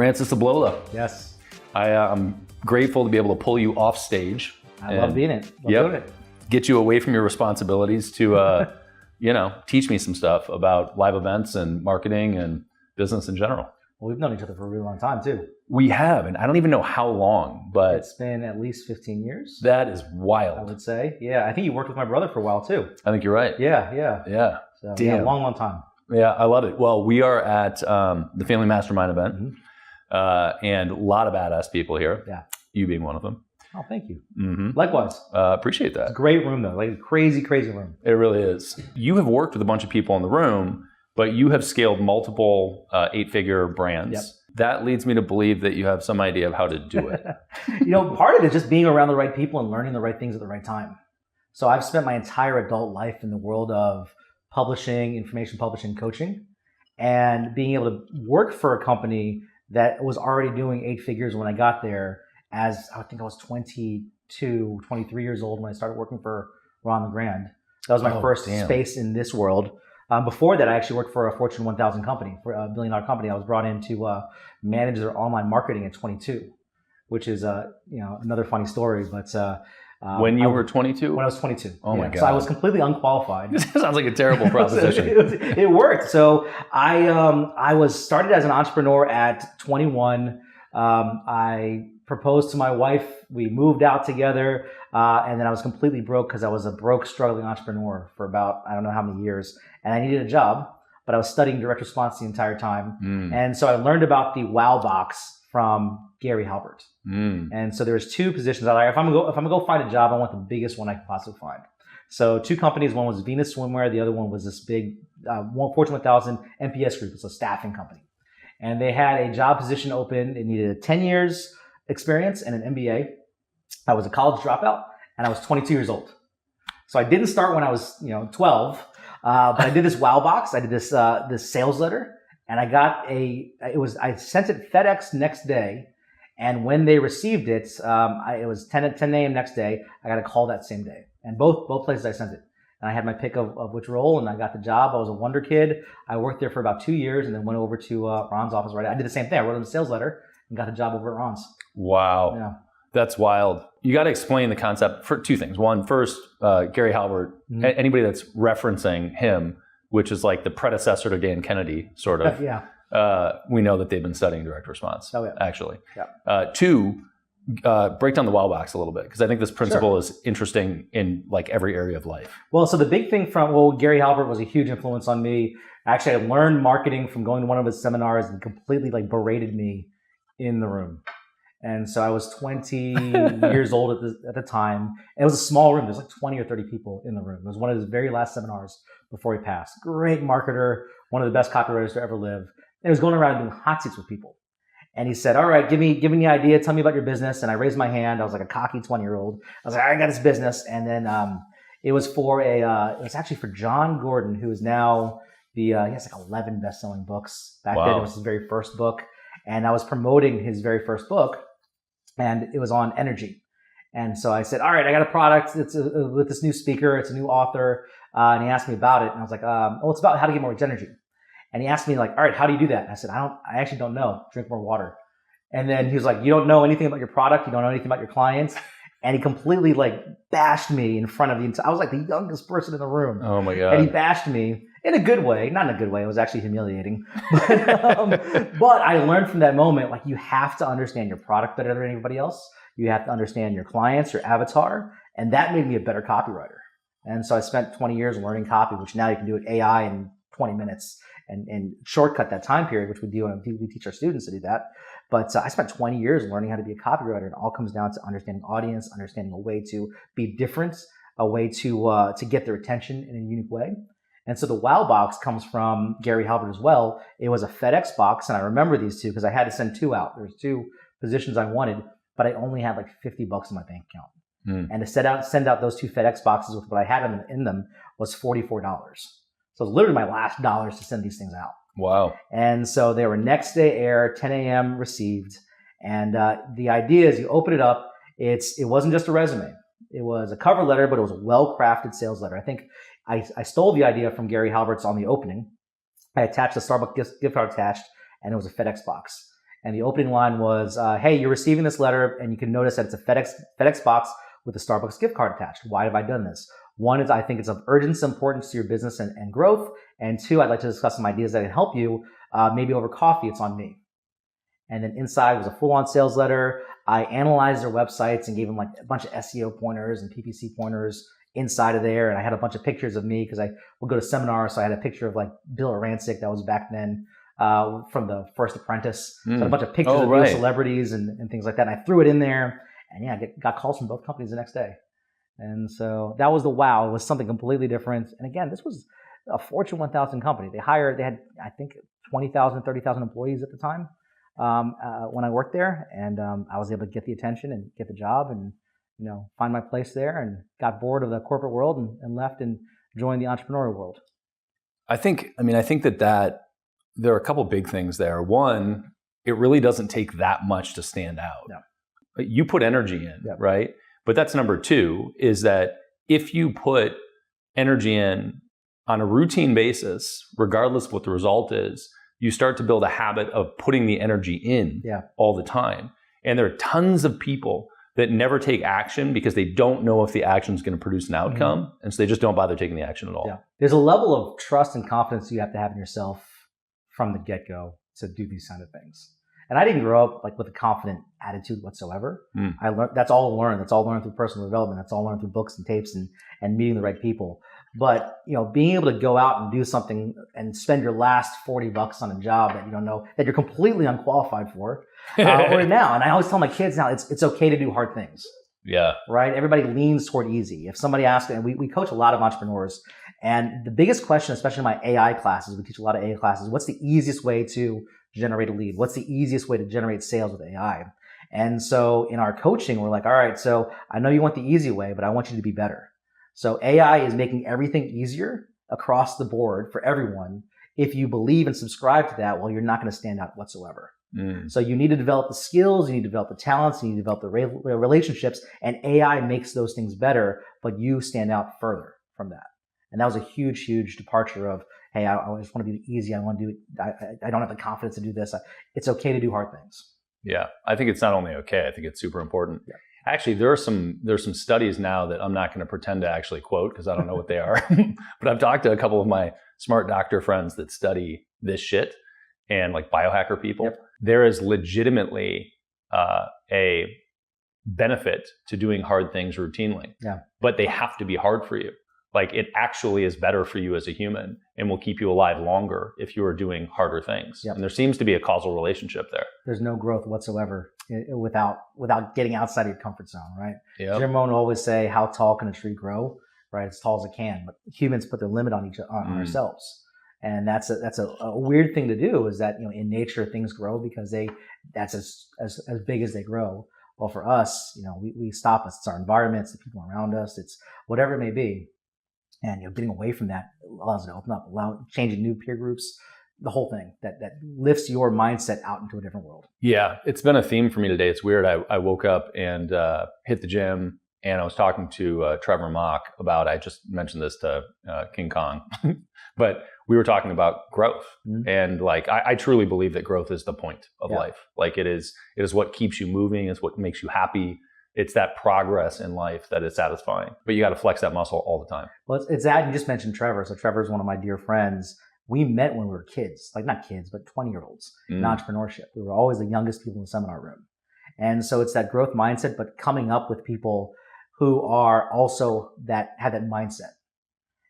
Francis Ablola. Yes. I'm grateful to be able to pull you off stage. I love being it. Love doing it. Get you away from your responsibilities to, teach me some stuff about live events and marketing and business in general. Well, we've known each other for a really long time too. We have, and I don't even know how long, but it's been at least 15 years. That is wild. I would say. Yeah. I think you worked with my brother for a while too. I think you're right. Yeah. So, damn. Yeah, long time. Yeah, I love it. Well, we are at the Family Mastermind event, and a lot of badass people here. Yeah. You being one of them. Oh, thank you. Mm-hmm. Likewise. Appreciate that. It's a great room though, like a crazy room. It really is. You have worked with a bunch of people in the room, but you have scaled multiple 8-figure brands. Yep. That leads me to believe that you have some idea of how to do it. Part of it is just being around the right people and learning the right things at the right time. So I've spent my entire adult life in the world of publishing, information publishing, coaching, and being able to work for a company that was already doing 8 figures when I got there, as I think I was 22, 23 years old when I started working for Ron LeGrand. That was my first space in this world. Before that, I actually worked for a Fortune 1000 company, for a $1 billion company. I was brought in to manage their online marketing at 22, which is another funny story. But when you were 22? When I was 22. Oh my God. So I was completely unqualified. This sounds like a terrible proposition. It worked. So I was started as an entrepreneur at 21. I proposed to my wife. We moved out together. And then I was completely broke because I was a broke, struggling entrepreneur for about, I don't know how many years. And I needed a job, but I was studying direct response the entire time. And so I learned about the Wow Box from Gary Halbert. And so there's 2 positions out there. If I'm gonna go find a job, I want the biggest one I can possibly find. So 2 companies. One was Venus Swimwear. The other one was this big Fortune 1000 NPS group. It's a staffing company. And they had a job position open. It needed 10 years experience and an MBA. I was a college dropout and I was 22 years old. So I didn't start when I was 12, but I did this Wow Box. I did this sales letter, and I sent it FedEx next day. And when they received it, it was 10 a.m. next day. I got a call that same day. And both places I sent it. And I had my pick of which role, and I got the job. I was a wonder kid. I worked there for about 2 years and then went over to Ron's office. I did the same thing. I wrote him a sales letter and got the job over at Ron's. Wow. Yeah. That's wild. You got to explain the concept for 2 things. One, first, Gary Halbert, anybody that's referencing him, which is like the predecessor to Dan Kennedy, sort of. Yeah. We know that they've been studying direct response, actually. Yeah. 2, break down the Wow Box a little bit, because I think this principle is interesting in like every area of life. Well, so the big thing Gary Halbert was a huge influence on me. Actually, I learned marketing from going to one of his seminars and completely berated me in the room. And so I was 20 years old at the time. And it was a small room. There's like 20 or 30 people in the room. It was one of his very last seminars before he passed. Great marketer, one of the best copywriters to ever live. And he was going around doing hot seats with people. And he said, all right, give me the idea. Tell me about your business. And I raised my hand. I was like a cocky 20-year-old. I was like, I got this business. And then it was actually for John Gordon, who is now he has like 11 best-selling books. Back then, it was his very first book. And I was promoting his very first book. And it was on energy. And so I said, all right, I got a product. It's with this new speaker. It's a new author. And he asked me about it. And I was like, it's about how to get more energy. And he asked me all right, how do you do that? And I said, I actually don't know. Drink more water. And then he was like, you don't know anything about your product. You don't know anything about your clients. And he completely bashed me in front of the entire, I was like the youngest person in the room. Oh my God. And he bashed me in a good way, not in a good way. It was actually humiliating. But I learned from that moment, you have to understand your product better than anybody else. You have to understand your clients, your avatar. And that made me a better copywriter. And so I spent 20 years learning copy, which now you can do with AI in 20 minutes and shortcut that time period, which we do. And we teach our students to do that. But I spent 20 years learning how to be a copywriter. And it all comes down to understanding audience, understanding a way to be different, a way to get their attention in a unique way. And so the Wow Box comes from Gary Halbert as well. It was a FedEx box. And I remember these 2 because I had to send 2 out. There's 2 positions I wanted, but I only had $50 in my bank account. And to send out those 2 FedEx boxes with what I had in them was $44. So it was literally my last dollars to send these things out. Wow. And so they were next day air, 10 a.m. received. And the idea is you open it up. It wasn't just a resume. It was a cover letter, but it was a well-crafted sales letter. I think I stole the idea from Gary Halbert's on the opening. I attached the Starbucks gift card attached, and it was a FedEx box. And the opening line was, hey, you're receiving this letter, and you can notice that it's a FedEx box with a Starbucks gift card attached. Why have I done this? One is I think it's of urgent importance to your business and growth. And two, I'd like to discuss some ideas that can help you. Maybe over coffee, it's on me. And then inside was a full-on sales letter. I analyzed their websites and gave them like a bunch of SEO pointers and PPC pointers inside of there. And I had a bunch of pictures of me because I would go to seminars. So I had a picture of like Bill Rancic, that was back then, from the First Apprentice. So I had a bunch of pictures of real celebrities and things like that. And I threw it in there. And yeah, I got calls from both companies the next day. And so that was the wow. It was something completely different. And again, this was a Fortune 1000 company. They had, I think, 20,000, 30,000 employees at the time when I worked there. And I was able to get the attention and get the job and, find my place there, and got bored of the corporate world and left and joined the entrepreneurial world. I think that there are a couple big things there. One, it really doesn't take that much to stand out. No. You put energy in, right? But that's number two, is that if you put energy in on a routine basis, regardless of what the result is, you start to build a habit of putting the energy in all the time. And there are tons of people that never take action because they don't know if the action is going to produce an outcome. And so they just don't bother taking the action at all. Yeah. There's a level of trust and confidence you have to have in yourself from the get-go to do these kind of things. And I didn't grow up like with a confident attitude whatsoever. I learned, that's all learned. That's all learned through personal development. That's all learned through books and tapes and meeting the right people. But, being able to go out and do something and spend your last $40 on a job that you don't know, that you're completely unqualified for, or now. And I always tell my kids now, it's okay to do hard things. Yeah. Right? Everybody leans toward easy. If somebody asks, and we coach a lot of entrepreneurs, and the biggest question, especially in my AI classes, we teach a lot of AI classes, what's the easiest way to generate a lead? What's the easiest way to generate sales with AI? And so in our coaching, we're like, all right, so I know you want the easy way, but I want you to be better. So AI is making everything easier across the board for everyone. If you believe and subscribe to that, well, you're not going to stand out whatsoever. So you need to develop the skills, you need to develop the talents, you need to develop the relationships, and AI makes those things better, but you stand out further from that. And that was a huge, huge departure of, hey, I just want to be easy. I want to do it. I don't have the confidence to do this. It's okay to do hard things. Yeah. I think it's not only okay, I think it's super important. Yeah. Actually, there's some studies now that I'm not going to pretend to actually quote because I don't know what they are. But I've talked to a couple of my smart doctor friends that study this shit and like biohacker people. Yep. There is legitimately a benefit to doing hard things routinely. Yeah. But they have to be hard for you. Like it actually is better for you as a human and will keep you alive longer if you are doing harder things. Yep. And there seems to be a causal relationship there. There's no growth whatsoever without getting outside of your comfort zone, right? Yep. Jim Rohn will always say, how tall can a tree grow? Right? As tall as it can. But humans put their limit on ourselves. And that's a weird thing to do, is that, in nature things grow because that's as big as they grow. Well, for us, we stop us. It's our environment, it's the people around us, it's whatever it may be. And getting away from that allows it to open up, changing new peer groups, the whole thing that lifts your mindset out into a different world. Yeah, it's been a theme for me today. It's weird. I woke up and hit the gym, and I was talking to Trevor Mock about, I just mentioned this to King Kong, but we were talking about growth. And like, I truly believe that growth is the point of life. Like it is what keeps you moving. It's what makes you happy. It's that progress in life that is satisfying, but you got to flex that muscle all the time. Well, it's that. You just mentioned Trevor. So Trevor is one of my dear friends. We met when we were kids, like not kids, but 20-year-olds in entrepreneurship. We were always the youngest people in the seminar room. And so it's that growth mindset, but coming up with people who are also have that mindset.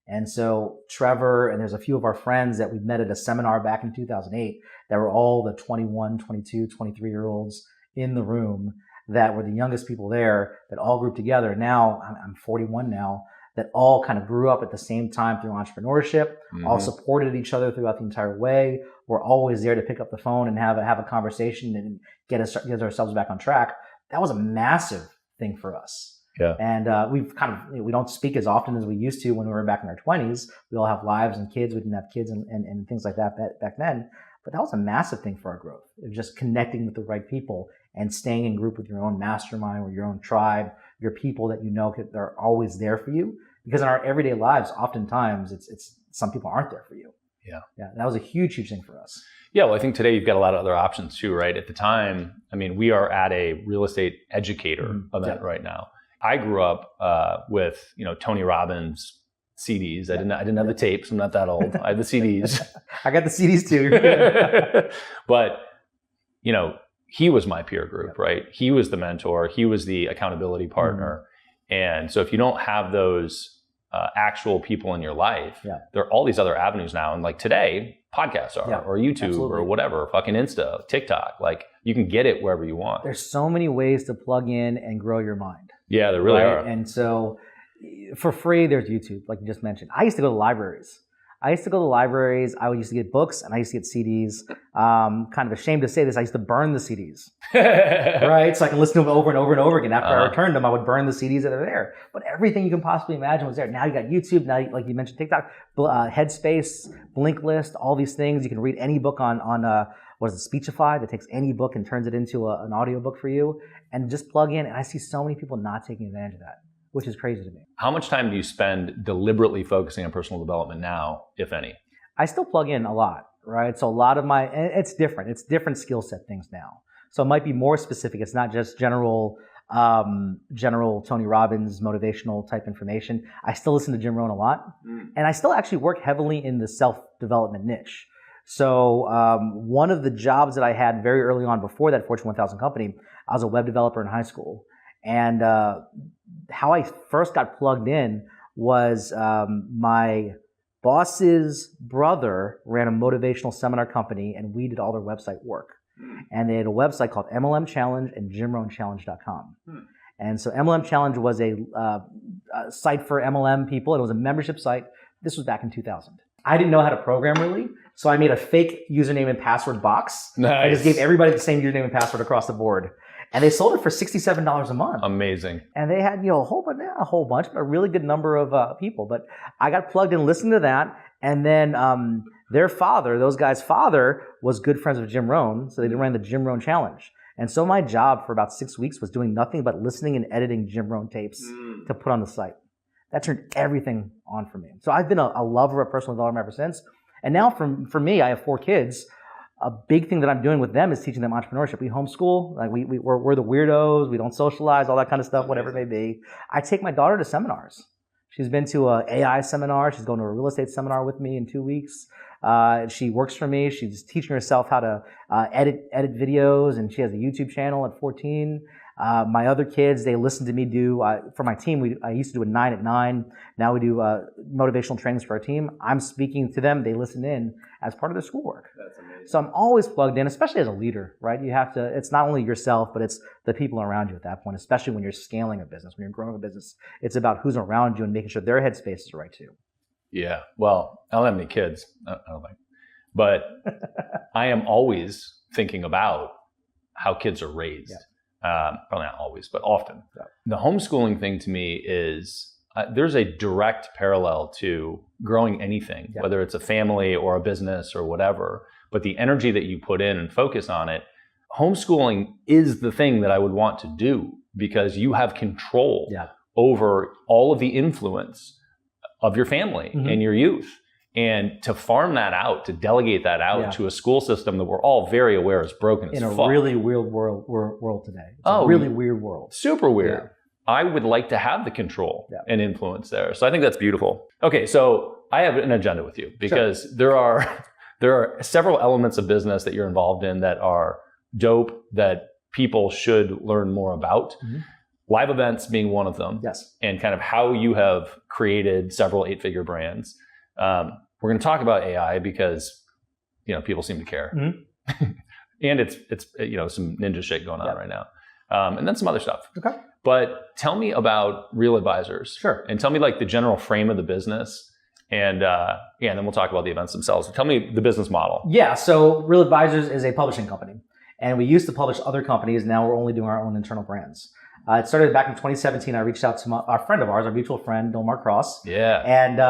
And so Trevor, and there's a few of our friends that we met at a seminar back in 2008 that were all the 21, 22, 23-year-olds in the room that were the youngest people there, that all grouped together. Now, I'm 41 now, that all kind of grew up at the same time through entrepreneurship, all supported each other throughout the entire way. We're always there to pick up the phone and have a conversation and get ourselves back on track. That was a massive thing for us. Yeah. And we don't speak as often as we used to when we were back in our 20s. We all have lives and kids. We didn't have kids and things like that back then. But that was a massive thing for our growth. It was just connecting with the right people and staying in group with your own mastermind or your own tribe, your people that they're always there for you. Because in our everyday lives, oftentimes it's some people aren't there for you. Yeah. Yeah. That was a huge, huge thing for us. Yeah, well, I think today you've got a lot of other options too, right? At the time, I mean, we are at a real estate educator event right now. I grew up with, Tony Robbins CDs. I didn't have the tapes. I'm not that old. I had the CDs. I got the CDs too. But, he was my peer group, right? He was the mentor. He was the accountability partner. And so if you don't have those actual people in your life, there are all these other avenues now. And like today, podcasts are, or YouTube or whatever, fucking Insta, TikTok, like you can get it wherever you want. There's so many ways to plug in and grow your mind. Yeah, there really are. And so for free, there's YouTube, like you just mentioned. I used to go to libraries. I used to get books and I used to get CDs. Kind of ashamed to say this, I used to burn the CDs, right? So I can listen to them over and over and over again. After I returned them, I would burn the CDs that are there. But everything you can possibly imagine was there. Now you got YouTube, now like you mentioned TikTok, Headspace, Blinkist, all these things. You can read any book on what is it, Speechify, that takes any book and turns it into an audiobook for you and just plug in. And I see so many people not taking advantage of that, which is crazy to me. How much time do you spend deliberately focusing on personal development now, if any? I still plug in a lot, right? So a lot of it's different. It's different skill set things now. So it might be more specific. It's not just general Tony Robbins motivational type information. I still listen to Jim Rohn a lot. And I still actually work heavily in the self-development niche. So one of the jobs that I had very early on before that Fortune 1000 company, I was a web developer in high school. And how I first got plugged in was my boss's brother ran a motivational seminar company, and we did all their website work. And they had a website called MLM Challenge and JimRohnChallenge.com. And so MLM Challenge was a site for MLM people. It was a membership site. This was back in 2000. I didn't know how to program really, so I made a fake username and password box. Nice. I just gave everybody the same username and password across the board. And they sold it for $67 a month. Amazing. And they had, a whole bunch, but a really good number of people. But I got plugged in, listened to that. And then their father, those guys' father, was good friends with Jim Rohn. So they ran the Jim Rohn Challenge. And so my job for about 6 weeks was doing nothing but listening and editing Jim Rohn tapes to put on the site. That turned everything on for me. So I've been a lover of personal development ever since. And now for me, I have 4 kids. A big thing that I'm doing with them is teaching them entrepreneurship. We homeschool, like we're the weirdos. We don't socialize, all that kind of stuff, whatever it may be. I take my daughter to seminars. She's been to an AI seminar. She's going to a real estate seminar with me in 2 weeks. She works for me. She's teaching herself how to edit videos, and she has a YouTube channel at 14. My other kids, they listen to me do, for my team, I used to do a 9 at 9. Now we do motivational trainings for our team. I'm speaking to them. They listen in as part of their schoolwork. That's amazing. So I'm always plugged in, especially as a leader, right? You have to, it's not only yourself, but it's the people around you at that point, especially when you're scaling a business, when you're growing a business. It's about who's around you and making sure their headspace is right too. Yeah. Well, I don't have any kids. I don't think. But I am always thinking about how kids are raised. Probably not always, but often. The homeschooling thing to me is there's a direct parallel to growing anything, whether it's a family or a business or whatever. But the energy that you put in and focus on it, homeschooling is the thing that I would want to do because you have control over all of the influence of your family and your youth. And to farm that out, to delegate that out to a school system that we're all very aware is broken as fuck. In a really weird world today. It's a really weird world. Super weird. Yeah. I would like to have the control and influence there. So I think that's beautiful. Okay, so I have an agenda with you because there are several elements of business that you're involved in that are dope, that people should learn more about. Live events being one of them. Yes. And kind of how you have created several 8-figure brands. We're going to talk about AI because, people seem to care. And it's some ninja shit going on right now. And then some other stuff. Okay. But tell me about Real Advisors. Sure. And tell me like the general frame of the business. And and then we'll talk about the events themselves. Tell me the business model. Yeah. So Real Advisors is a publishing company. And we used to publish other companies. Now we're only doing our own internal brands. It started back in 2017. I reached out to our friend of ours, our mutual friend, Delmar Cross. Yeah. And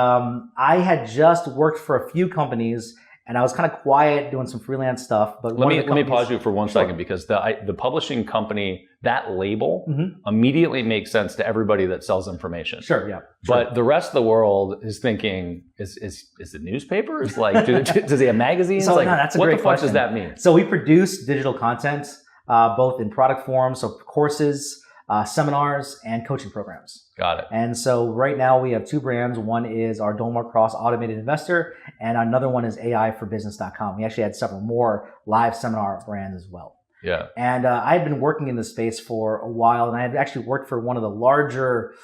I had just worked for a few companies And I was kind of quiet doing some freelance stuff. But let me pause you for one second, because the publishing company, that label immediately makes sense to everybody that sells information. Sure, yeah. But the rest of the world is thinking, is it newspapers? Like, does he have magazines? So, like, no, that's a what great the fuck question. does that mean? So we produce digital content, both in product form, so courses, seminars, and coaching programs. Got it. And so right now we have two brands. One is our Dolmar Cross Automated Investor, and another one is AIforbusiness.com. We actually had several more live seminar brands as well. Yeah. And I've been working in this space for a while, and I had actually worked for one of the larger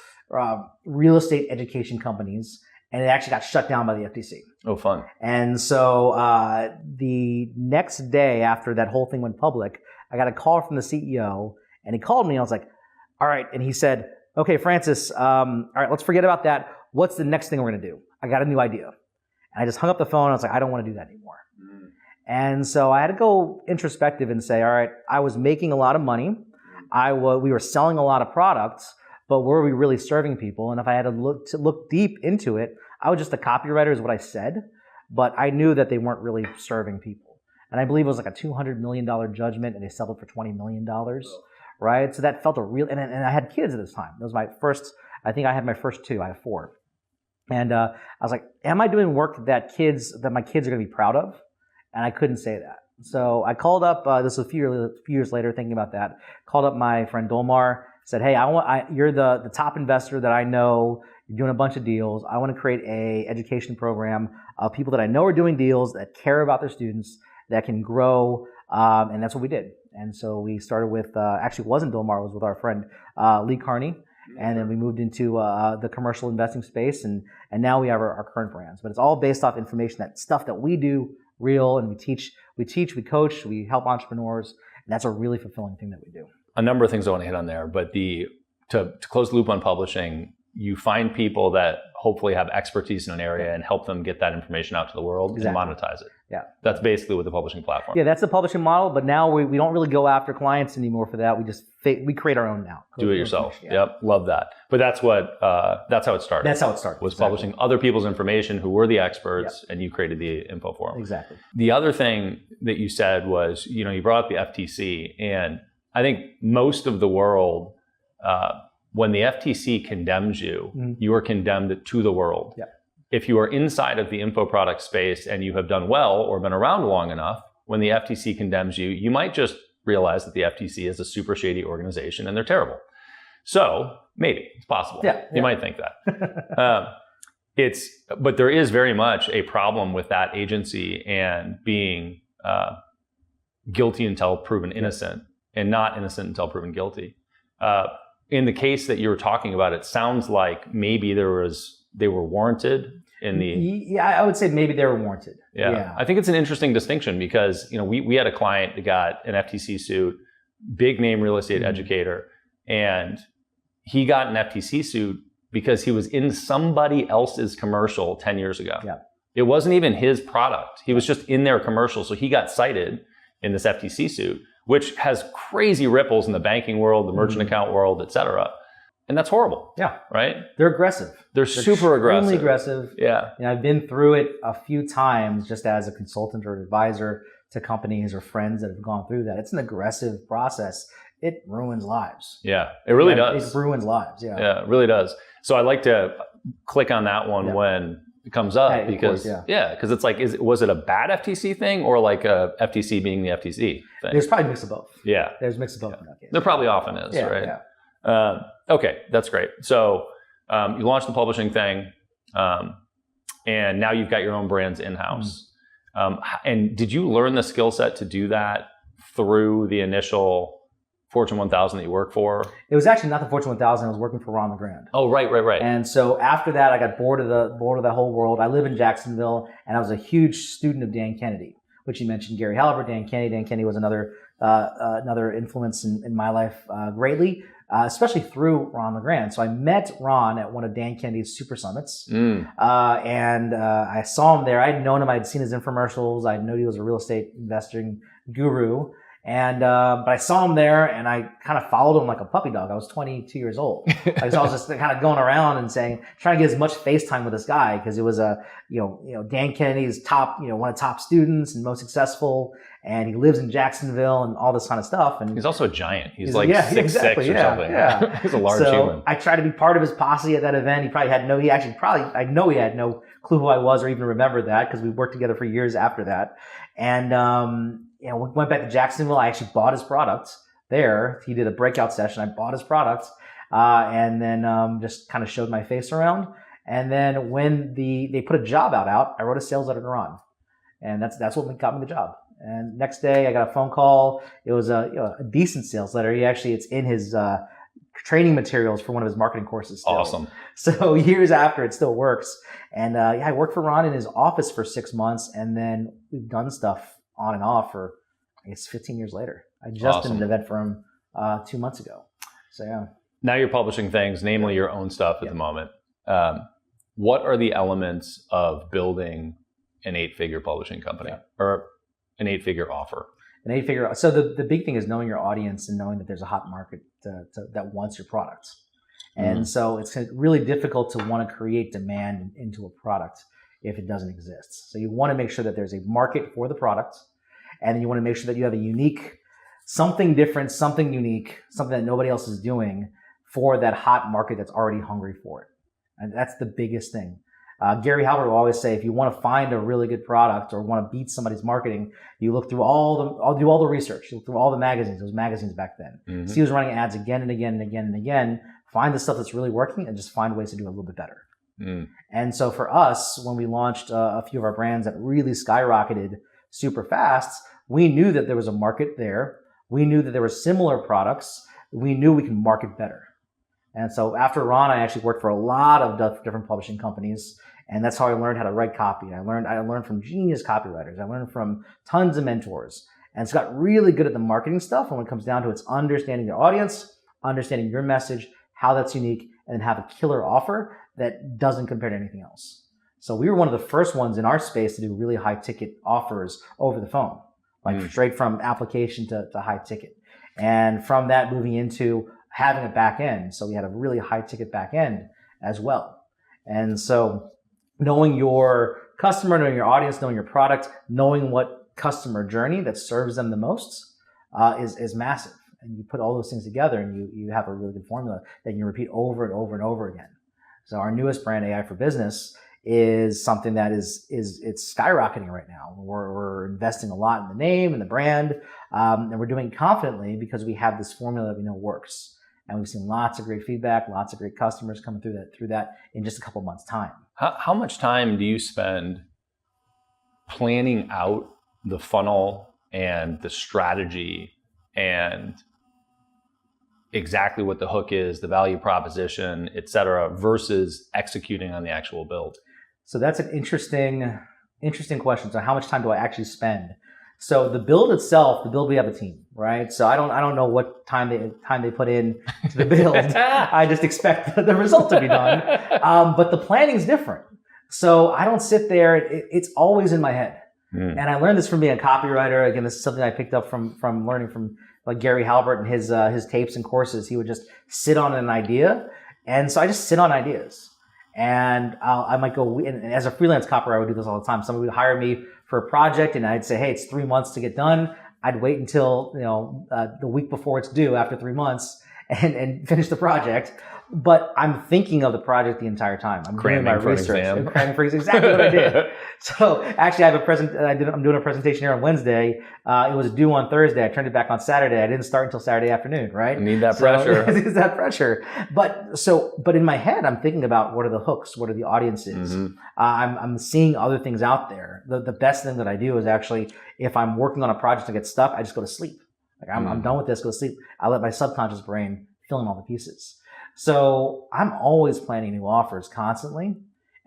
real estate education companies, and it actually got shut down by the FTC. Oh, fun. And so the next day after that whole thing went public, I got a call from the CEO, and he called me, and I was like, all right. And he said, okay, Francis, all right, let's forget about that. What's the next thing we're going to do? I got a new idea. And I just hung up the phone. And I was like, I don't want to do that anymore. And so I had to go introspective and say, all right, I was making a lot of money. We were selling a lot of products, but were we really serving people? And if I had to look deep into it, I was just a copywriter is what I said, but I knew that they weren't really serving people. And I believe it was like a $200 million judgment, and they settled for $20 million. Right? So that felt a real, and I had kids at this time. That was my first, I think I had my first two. I have four. And I was like, am I doing work that my kids are going to be proud of? And I couldn't say that. So I called up, this was a few years later thinking about that, called up my friend Dolmar, said, hey, you're the top investor that I know. You're doing a bunch of deals. I want to create a education program of people that I know are doing deals, that care about their students, that can grow. And that's what we did. And so we started with, actually it wasn't Dolmar, it was with our friend Lee Carney. And then we moved into the commercial investing space. And now we have our current brands. But it's all based off information, that stuff that we do real, and we teach, we coach, we help entrepreneurs. And that's a really fulfilling thing that we do. A number of things I want to hit on there, but to close the loop on publishing, you find people that hopefully have expertise in an area and help them get that information out to the world and monetize it. Yeah. That's basically what the publishing platform. Yeah, that's the publishing model, but now we don't really go after clients anymore for that. We create our own now. Do it yourself. Yeah. Yep, love that. But that's how it started. That's how it started. Was publishing other people's information who were the experts, and you created the info for them. Exactly. The other thing that you said was, you brought up the FTC, and I think most of the world, when the FTC condemns you, you are condemned to the world. Yeah. If you are inside of the info product space and you have done well or been around long enough, when the FTC condemns you, you might just realize that the FTC is a super shady organization and they're terrible. So maybe it's possible. Yeah. You might think that. But there is very much a problem with that agency and being guilty until proven innocent, and not innocent until proven guilty. In the case that you were talking about, it sounds like maybe they were warranted in the... Yeah, I would say maybe they were warranted. Yeah. I think it's an interesting distinction because, we had a client that got an FTC suit, big name real estate educator, and he got an FTC suit because he was in somebody else's commercial 10 years ago. Yeah. It wasn't even his product. He was just in their commercial. So he got cited in this FTC suit, which has crazy ripples in the banking world, the merchant account world, et cetera. And that's horrible. Yeah. Right? They're aggressive. They're super aggressive. Extremely aggressive. Yeah. And I've been through it a few times just as a consultant or advisor to companies or friends that have gone through that. It's an aggressive process. It ruins lives. Yeah, it really does. It ruins lives. Yeah. Yeah, it really does. So I like to click on that one when it comes up because it's like, was it a bad FTC thing or like a FTC being the FTC thing? There's probably a mix of both. Yeah. There's a mix of both in that case. There probably often is, right? Yeah. Okay, that's great. So you launched the publishing thing, and now you've got your own brands in-house. And did you learn the skill set to do that through the initial Fortune 1000 that you work for? It was actually not the Fortune 1000. I was working for Ron LeGrand. Oh, right. And so after that, I got bored of the whole world. I live in Jacksonville, and I was a huge student of Dan Kennedy, which you mentioned, Gary Halbert, Dan Kennedy. Dan Kennedy was another influence in my life greatly, especially through Ron LeGrand. So I met Ron at one of Dan Kennedy's super summits, and I saw him there. I had known him. I had seen his infomercials. I knew he was a real estate investing guru. But I saw him there, and I kind of followed him like a puppy dog. I was 22 years old. Like, so I was just kind of going around and trying to get as much face time with this guy, because it was Dan Kennedy's top, one of the top students and most successful, and he lives in Jacksonville and all this kind of stuff. And he's also a giant. He's like 6'6" or something. Yeah. He's a large human. I tried to be part of his posse at that event. I know he had no clue who I was or even remembered that, because we worked together for years after that. And, we went back to Jacksonville. I actually bought his product there. He did a breakout session. I bought his product, and then just kind of showed my face around. And then when they put a job out, I wrote a sales letter to Ron, and that's what got me the job. And next day I got a phone call. It was a decent sales letter. It's in his training materials for one of his marketing courses still. Awesome. So years after, it still works. And I worked for Ron in his office for 6 months, and then we've done stuff on and off for, I guess, 15 years later. I just did an event for him 2 months ago. So yeah. Now you're publishing things, namely your own stuff at the moment. What are the elements of building an 8-figure publishing company or an 8-figure offer? An 8-figure. So the big thing is knowing your audience and knowing that there's a hot market that wants your product. And so it's really difficult to want to create demand into a product if it doesn't exist. So you want to make sure that there's a market for the product, and then you want to make sure that you have a unique, something different, something unique, something that nobody else is doing for that hot market that's already hungry for it. And that's the biggest thing. Gary Halbert will always say, if you want to find a really good product or want to beat somebody's marketing, you look through do all the research. You look through all the magazines, those magazines back then. See who's running ads again and again and again and again. Find the stuff that's really working and just find ways to do it a little bit better. And so for us, when we launched a few of our brands that really skyrocketed super fast, we knew that there was a market there. We knew that there were similar products. We knew we could market better. And so after Ron, I actually worked for a lot of different publishing companies. And that's how I learned how to write copy. I learned from genius copywriters. I learned from tons of mentors. And so got really good at the marketing stuff. And when it comes down to it, it's understanding your audience, understanding your message, how that's unique, and then have a killer offer that doesn't compare to anything else. So we were one of the first ones in our space to do really high ticket offers over the phone, like straight from application to high ticket. And from that, moving into having a back end. So we had a really high ticket back end as well. And so knowing your customer, knowing your audience, knowing your product, knowing what customer journey that serves them the most is massive. And you put all those things together and you have a really good formula that you repeat over and over and over again. So our newest brand, AI for Business, is something that it's skyrocketing right now. We're investing a lot in the name and the brand, and we're doing it confidently because we have this formula that we know works. And we've seen lots of great feedback, lots of great customers coming through that in just a couple months' time. How much time do you spend planning out the funnel and the strategy and exactly what the hook is, the value proposition, et cetera, versus executing on the actual build? So that's an interesting question. So how much time do I actually spend? So the build itself, we have a team, right? So I don't know what time they put in to the build. I just expect the result to be done. But the planning is different. So I don't sit there. It's always in my head. And I learned this from being a copywriter. Again, this is something I picked up from learning from like Gary Halbert and his tapes and courses. He would just sit on an idea. And so I just sit on ideas. And I might go, and as a freelance copywriter, I would do this all the time. Somebody would hire me for a project and I'd say, hey, it's 3 months to get done. I'd wait until, the week before it's due after 3 months and finish the project. But I'm thinking of the project the entire time. I'm doing my research. I'm cramming for exactly what I did. So actually, I'm doing a presentation here on Wednesday. It was due on Thursday. I turned it back on Saturday. I didn't start until Saturday afternoon. Right? Need that pressure. It's that pressure. But in my head, I'm thinking about what are the hooks, what are the audiences. I'm seeing other things out there. The best thing that I do is actually, if I'm working on a project and get stuck, I just go to sleep. Like I'm done with this. Go to sleep. I let my subconscious brain fill in all the pieces. So I'm always planning new offers constantly,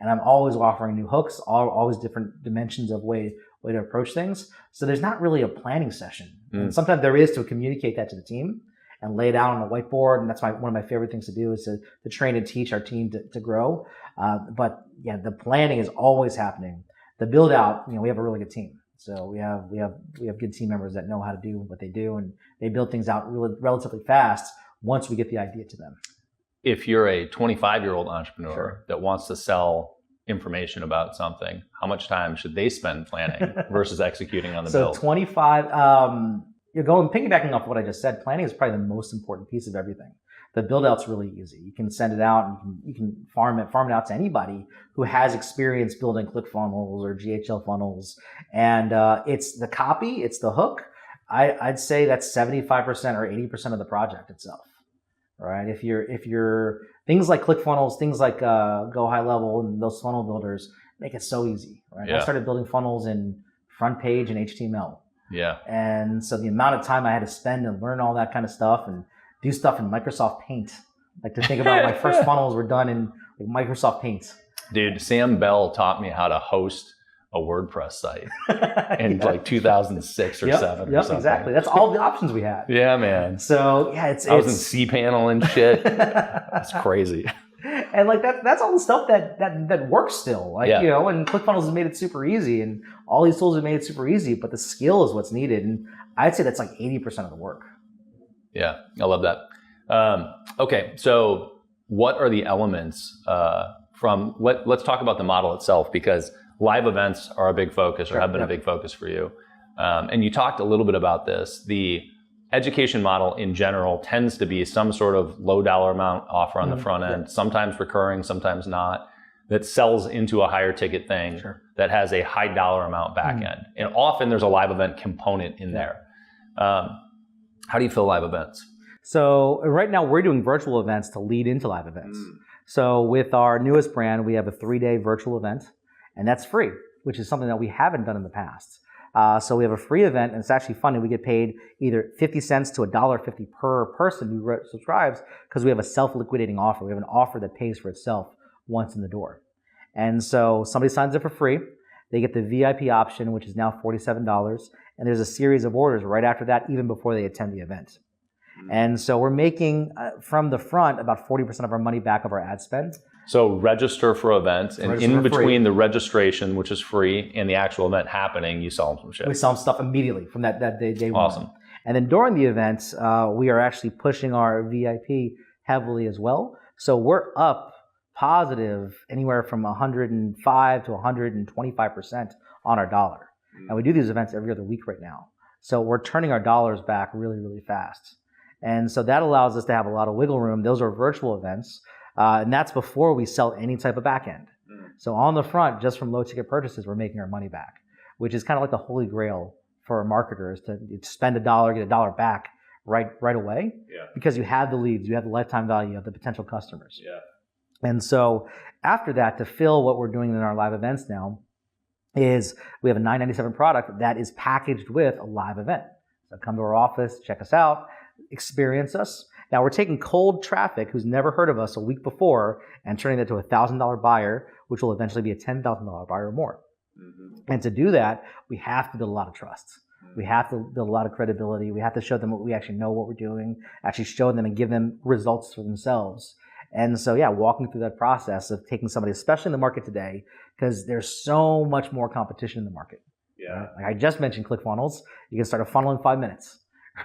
and I'm always offering new hooks, always different dimensions of way to approach things. So there's not really a planning session. And sometimes there is to communicate that to the team and lay it out on a whiteboard. And that's one of my favorite things to do is to train and teach our team to grow. But yeah, the planning is always happening. The build out, we have a really good team. So we have good team members that know how to do what they do, and they build things out relatively fast once we get the idea to them. If you're a 25-year-old entrepreneur Sure. that wants to sell information about something, how much time should they spend planning versus executing on the build? So 25, you're piggybacking off what I just said, planning is probably the most important piece of everything. The build out's really easy. You can send it out and you can farm it out to anybody who has experience building ClickFunnels or GHL funnels. And it's the copy, it's the hook. I'd say that's 75% or 80% of the project itself. Right? If you're things like ClickFunnels, things like Go High Level and those funnel builders make it so easy. Right? Yeah. I started building funnels in front page and HTML. Yeah. And so the amount of time I had to spend and learn all that kind of stuff and do stuff in Microsoft Paint. Like to think about my first funnels were done in Microsoft Paint. Dude, Sam Bell taught me how to host a WordPress site in Yeah. like 2006 or 7 or something. Exactly. That's all the options we had. Yeah, man. So yeah, I was in cPanel and shit. It's crazy. And like that's all the stuff that works still. Like, Yeah. you know, and ClickFunnels has made it super easy, and all these tools have made it super easy, but the skill is what's needed. And I'd say that's like 80% of the work. Yeah, I love that. Okay, so what are the elements let's talk about the model itself, because live events are a big focus, or have been a big focus for you. And you talked a little bit about this. The education model in general tends to be some sort of low dollar amount offer on the front end, sometimes recurring, sometimes not, that sells into a higher ticket thing that has a high dollar amount back end. And often there's a live event component in there. How do you fill live events? So right now we're doing virtual events to lead into live events. So with our newest brand, we have a 3-day virtual event, and that's free, which is something that we haven't done in the past. So we have a free event, and it's actually funny. We get paid either 50 cents to $1.50 per person who subscribes, because we have a self-liquidating offer. We have an offer that pays for itself once in the door. And so somebody signs up for free. They get the VIP option, which is now $47. And there's a series of orders right after that, even before they attend the event. And so we're making, from the front, about 40% of our money back of our ad spend. So register for events, and in between the registration, which is free, and the actual event happening, you sell them some shit. We sell them stuff immediately from that day one. Awesome. And then during the event, we are actually pushing our VIP heavily as well. So we're up positive anywhere from 105 to 125% on our dollar. And we do these events every other week right now. So we're turning our dollars back really, really fast. And so that allows us to have a lot of wiggle room. Those are virtual events. And that's before we sell any type of back end. So on the front, just from low ticket purchases, we're making our money back, which is kind of like the holy grail for marketers, to spend $1, get $1 back right away. Yeah. Because you have the leads, you have the lifetime value of the potential customers. Yeah. And so after that, to fill what we're doing in our live events now, is we have a $9.97 product that is packaged with a live event. So come to our office, check us out, experience us. Now we're taking cold traffic who's never heard of us a week before and turning that to a $1,000 buyer, which will eventually be a $10,000 buyer or more. And to do that, we have to build a lot of trust. We have to build a lot of credibility. We have to show them what we actually know what we're doing, actually show them and give them results for themselves. And so, yeah, walking through that process of taking somebody, especially in the market today, because there's so much more competition in the market. Yeah. Right? Like I just mentioned ClickFunnels. You can start a funnel in 5 minutes,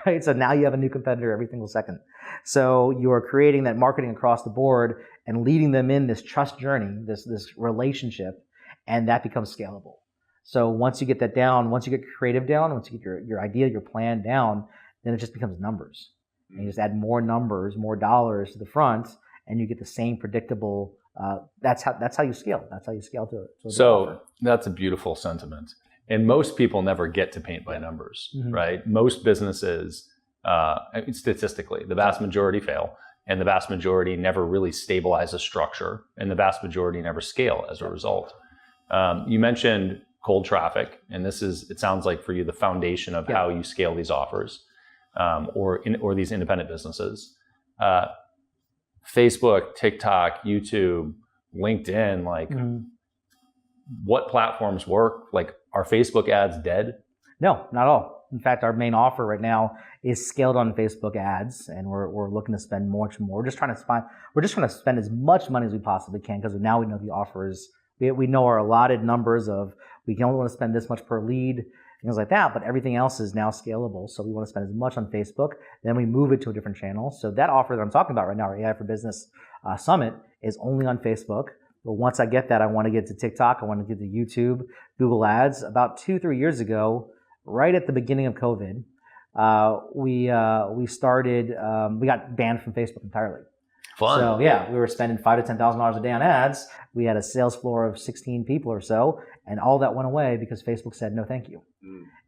right? So now you have a new competitor every single second. So you are creating that marketing across the board and leading them in this trust journey, this relationship, and that becomes scalable. So once you get that down, once you get creative down, once you get your idea, your plan down, then it just becomes numbers. And you just add more numbers, more dollars to the front, and you get the same predictable. That's how you scale. That's how you scale to it. So that's a beautiful sentiment. And most people never get to paint by numbers, right? Most businesses, statistically, the vast majority fail, and the vast majority never really stabilize a structure, and the vast majority never scale as a result. You mentioned cold traffic, and it sounds like for you, the foundation of how you scale these offers, or these independent businesses. Facebook, TikTok, YouTube, LinkedIn, what platforms work? Like, are Facebook ads dead? No, not at all. In fact, our main offer right now is scaled on Facebook ads, and we're looking to spend much more. We're just trying to spend as much money as we possibly can, because now we know the offer is. We know our allotted numbers of we can only want to spend this much per lead. things like that. But everything else is now scalable. So we want to spend as much on Facebook, then we move it to a different channel. So that offer that I'm talking about right now, our AI for Business Summit, is only on Facebook. But once I get that, I want to get to TikTok. I want to get to YouTube, Google Ads. About 2-3 years ago, right at the beginning of COVID, we got banned from Facebook entirely. Fun. So yeah, we were spending $5,000 to $10,000 a day on ads. We had a sales floor of 16 people or so, and all that went away because Facebook said no, thank you.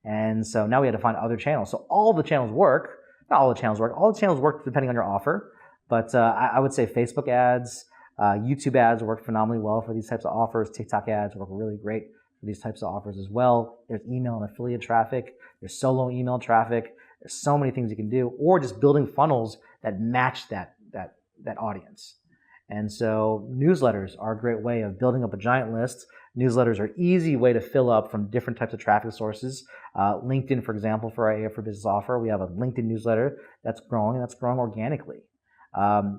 And so now we had to find other channels. So all the channels work. Not all the channels work. All the channels work depending on your offer. But I would say Facebook ads, YouTube ads work phenomenally well for these types of offers. TikTok ads work really great for these types of offers as well. There's email and affiliate traffic. There's solo email traffic. There's so many things you can do, or just building funnels that match that audience. And so newsletters are a great way of building up a giant list. Newsletters are an easy way to fill up from different types of traffic sources. LinkedIn, for example, for our AI for Business offer, we have a LinkedIn newsletter that's growing organically.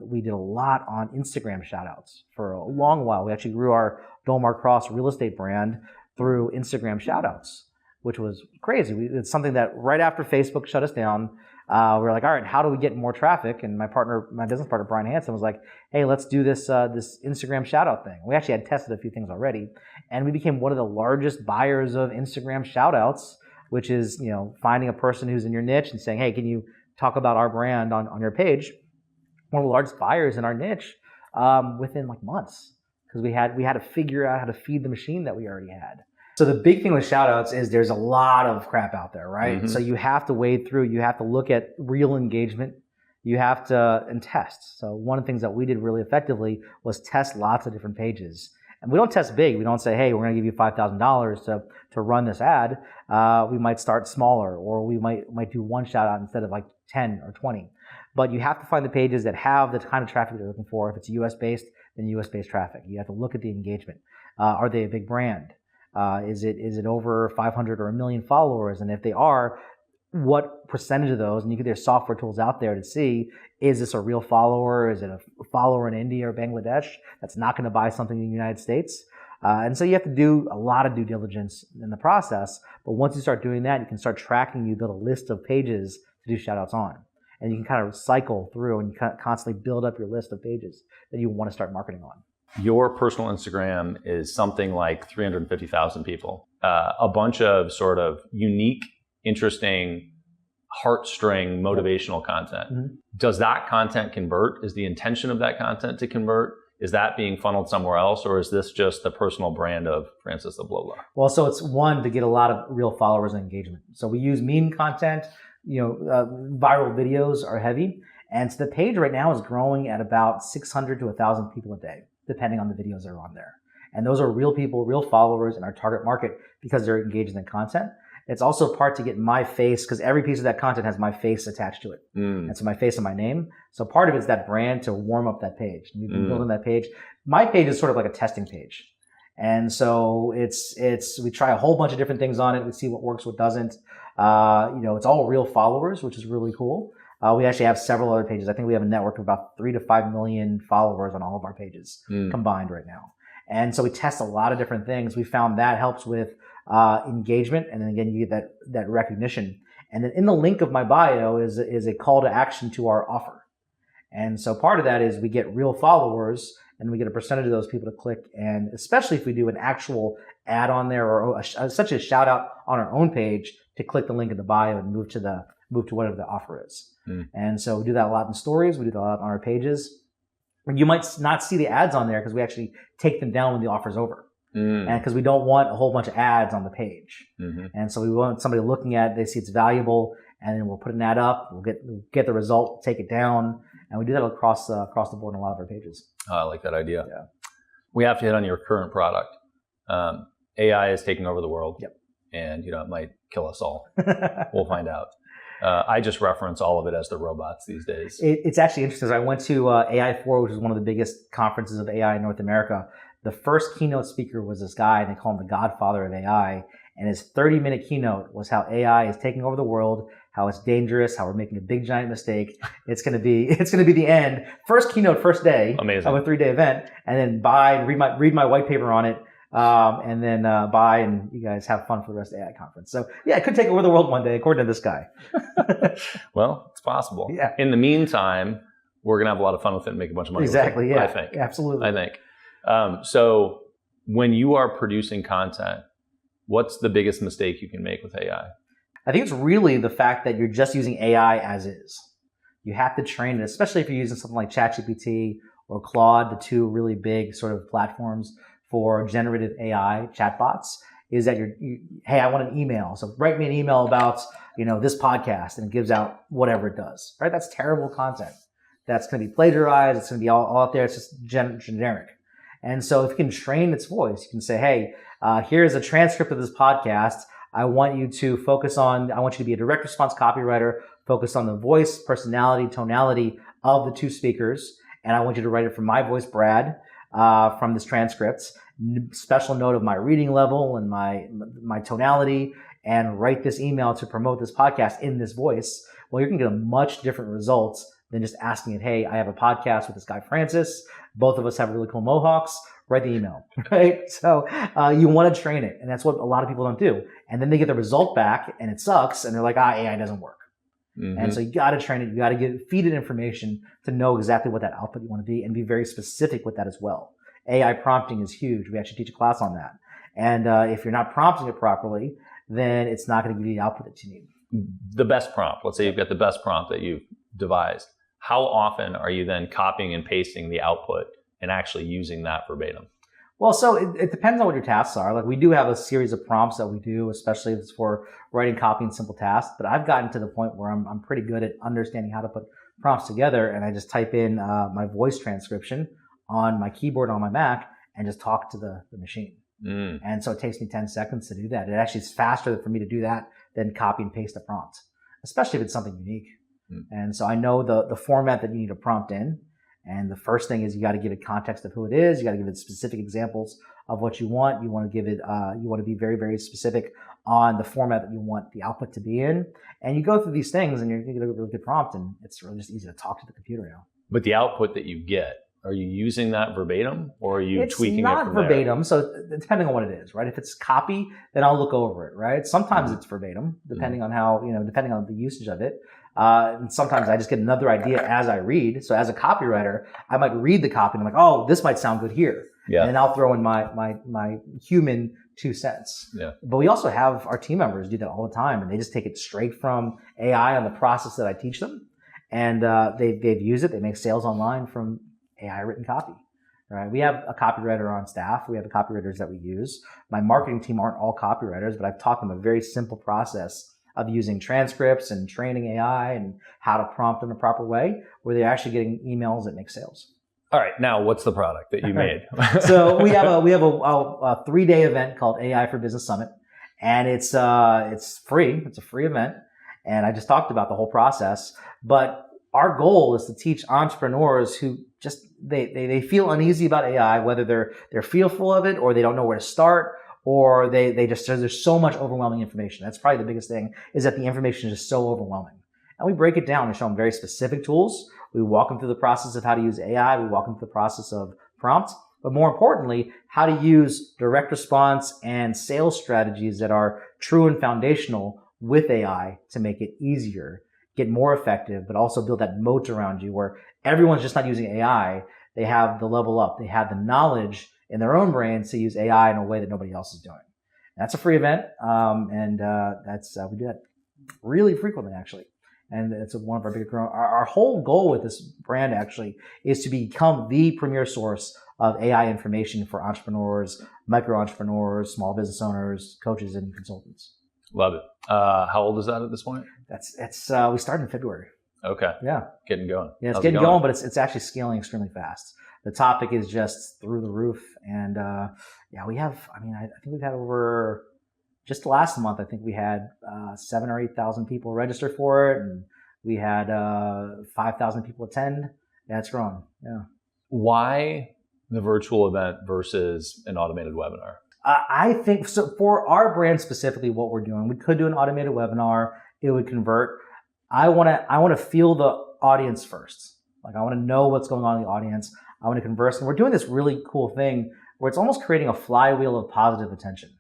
We did a lot on Instagram shoutouts for a long while. We actually grew our Belmar Cross real estate brand through Instagram shoutouts, which was crazy. It's something that right after Facebook shut us down, we were like, all right, how do we get more traffic? And my business partner, Brian Hansen, was like, hey, let's do this Instagram shout out thing. We actually had tested a few things already, and we became one of the largest buyers of Instagram shout outs, which is, finding a person who's in your niche and saying, hey, can you talk about our brand on your page? One of the largest buyers in our niche within like months, because we had to figure out how to feed the machine that we already had. So the big thing with shoutouts is there's a lot of crap out there, right? Mm-hmm. So you have to wade through, you have to look at real engagement, you have to, and test. So one of the things that we did really effectively was test lots of different pages. And we don't test big. We don't say, hey, we're going to give you $5,000 to run this ad. We might start smaller, or we might do one shout out instead of like 10 or 20. But you have to find the pages that have the kind of traffic you're looking for. If it's US based, then US based traffic. You have to look at the engagement. Are they a big brand? Is it over 500 or 1 million followers? And if they are, what percentage of those? And there's software tools out there to see, is this a real follower? Is it a follower in India or Bangladesh that's not going to buy something in the United States? And so you have to do a lot of due diligence in the process. But once you start doing that, you can start tracking. You build a list of pages to do shout outs on. And you can kind of cycle through and you constantly build up your list of pages that you want to start marketing on. Your personal Instagram is something like 350,000 people. A bunch of sort of unique, interesting, heartstring, motivational content. Mm-hmm. Does that content convert? Is the intention of that content to convert? Is that being funneled somewhere else? Or is this just the personal brand of Francis the Blowlar? Well, so it's one, to get a lot of real followers and engagement. So we use meme content. Viral videos are heavy. And so the page right now is growing at about 600 to 1,000 people a day, depending on the videos that are on there. And those are real people, real followers in our target market because they're engaged in the content. It's also part to get my face, because every piece of that content has my face attached to it. And so my face and my name. So part of it is that brand to warm up that page. We've been building that page. My page is sort of like a testing page. And so we try a whole bunch of different things on it. We see what works, what doesn't. It's all real followers, which is really cool. We actually have several other pages. I think we have a network of about 3 to 5 million followers on all of our pages combined right now. And so we test a lot of different things. We found that helps with engagement. And then again, you get that recognition. And then in the link of my bio is a call to action to our offer. And so part of that is we get real followers and we get a percentage of those people to click. And especially if we do an actual ad on there or such a shout out on our own page, to click the link in the bio and move to whatever the offer is. And so we do that a lot in stories. We do that a lot on our pages. And you might not see the ads on there because we actually take them down when the offer's over. And because we don't want a whole bunch of ads on the page. And so we want somebody looking at it, they see it's valuable, and then we'll put an ad up, we'll get the result, take it down. And we do that across the board on a lot of our pages. Oh, I like that idea. Yeah. We have to hit on your current product. AI is taking over the world. Yep. And it might kill us all. We'll find out. I just reference all of it as the robots these days. It's actually interesting. I went to AI4, which is one of the biggest conferences of AI in North America. The first keynote speaker was this guy, and they call him the godfather of AI. And his 30-minute keynote was how AI is taking over the world, how it's dangerous, how we're making a big giant mistake. It's going to be the end. First keynote, first day. Amazing. Of a 3-day event, and then read my white paper on it. and then bye, and you guys have fun for the rest of the AI conference. So yeah, it could take over the world one day, according to this guy. Well, it's possible. Yeah. In the meantime, we're gonna have a lot of fun with it and make a bunch of money. Exactly. With it, Yeah. I think. Absolutely. I think. So when you are producing content, what's the biggest mistake you can make with AI? I think it's really the fact that you're just using AI as is. You have to train it, especially if you're using something like ChatGPT or Claude, the two really big sort of platforms for generative AI chatbots, is that hey, I want an email. So write me an email about, this podcast, and it gives out whatever it does, right? That's terrible content. That's going to be plagiarized. It's going to be all out there. It's just generic. And so if you can train its voice, you can say, hey, here's a transcript of this podcast. I want you to be a direct response copywriter, focus on the voice, personality, tonality of the two speakers. And I want you to write it from my voice, Brad, from this transcript. Special note of my reading level and my tonality, and write this email to promote this podcast in this voice. Well, you're going to get a much different result than just asking it, hey, I have a podcast with this guy, Francis. Both of us have really cool mohawks. Write the email, right? So you want to train it, and that's what a lot of people don't do. And then they get the result back, and it sucks, and they're like, AI doesn't work. Mm-hmm. And so you got to train it. You got to feed it information to know exactly what that output you want to be, and be very specific with that as well. AI prompting is huge. We actually teach a class on that. And if you're not prompting it properly, then it's not going to give you the output that you need. The best prompt. Let's say you've got the best prompt that you've devised. How often are you then copying and pasting the output and actually using that verbatim? Well, so it depends on what your tasks are. Like, we do have a series of prompts that we do, especially if it's for writing copy and simple tasks. But I've gotten to the point where I'm pretty good at understanding how to put prompts together, and I just type in my voice transcription on my keyboard on my Mac and just talk to the machine. And so it takes me 10 seconds to do that. It actually is faster for me to do that than copy and paste a prompt, especially if it's something unique. And so I know the format that you need a prompt in. And the first thing is you got to give it context of who it is. You got to give it specific examples of what you want. You want to give it, you want to be very, very specific on the format that you want the output to be in. And you go through these things, and you're going to get a really good prompt, and it's really just easy to talk to the computer now. But the output that you get, are you using that verbatim, or are you tweaking it from there? It's not verbatim, so depending on what it is, right? If it's copy, then I'll look over it, right? Sometimes it's verbatim, depending on how, depending on the usage of it. And sometimes I just get another idea as I read. So as a copywriter, I might read the copy and I'm like, oh, this might sound good here. Yeah. And then I'll throw in my human 2 cents. Yeah. But we also have our team members do that all the time, and they just take it straight from AI on the process that I teach them. And they've used it. They make sales online from AI written copy. Right? We have a copywriter on staff. We have the copywriters that we use. My marketing team aren't all copywriters, but I've taught them a very simple process of using transcripts and training AI and how to prompt in a proper way, where they're actually getting emails that make sales. All right. Now, what's the product that you made? So we have a 3-day event called AI for Business Summit, and it's free. It's a free event, and I just talked about the whole process. But our goal is to teach entrepreneurs who just they feel uneasy about AI, whether they're fearful of it, or they don't know where to start, or there's so much overwhelming information. That's probably the biggest thing, is that the information is just so overwhelming. And we break it down and show them very specific tools. We walk them through the process of how to use AI. We walk them through the process of prompts, but more importantly, how to use direct response and sales strategies that are true and foundational with AI to make it easier, get more effective, but also build that moat around you where everyone's just not using AI. They have the level up. They have the knowledge in their own brains to use AI in a way that nobody else is doing. And that's a free event, and we do that really frequently, actually. And it's one of our bigger growth. Our whole goal with this brand actually is to become the premier source of AI information for entrepreneurs, micro entrepreneurs, small business owners, coaches, and consultants. Love it. How old is that at this point? We started in February. Okay. Yeah. Getting going. Yeah, it's getting going, but it's actually scaling extremely fast. The topic is just through the roof, and we have. I think we've had over. Just last month, I think we had 7,000 or 8,000 people register for it, and we had 5,000 people attend. Yeah, it's growing. Yeah. Why the virtual event versus an automated webinar? I think so. For our brand specifically, what we're doing, we could do an automated webinar. It would convert. I want to feel the audience first. Like, I want to know what's going on in the audience. I want to converse, and we're doing this really cool thing where it's almost creating a flywheel of positive attention.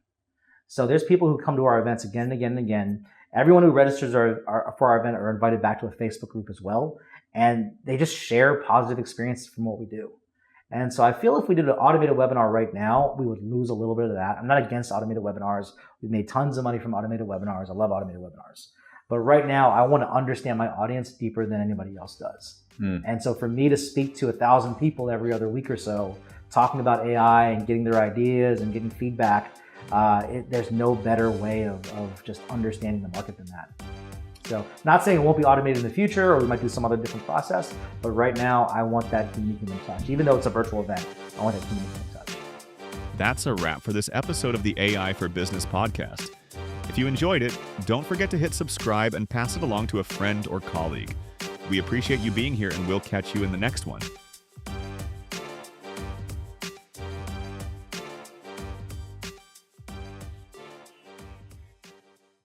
So there's people who come to our events again and again and again. Everyone who registers for our event are invited back to a Facebook group as well. And they just share positive experiences from what we do. And so I feel if we did an automated webinar right now, we would lose a little bit of that. I'm not against automated webinars. We've made tons of money from automated webinars. I love automated webinars. But right now, I want to understand my audience deeper than anybody else does. And so for me to speak to 1,000 people every other week or so, talking about AI and getting their ideas and getting feedback, there's no better way of just understanding the market than that. So not saying it won't be automated in the future, or we might do some other different process, but right now I want that human touch. Even though it's a virtual event, I want that human touch. That's a wrap for this episode of the AI for Business podcast. If you enjoyed it, don't forget to hit subscribe and pass it along to a friend or colleague. We appreciate you being here, and we'll catch you in the next one.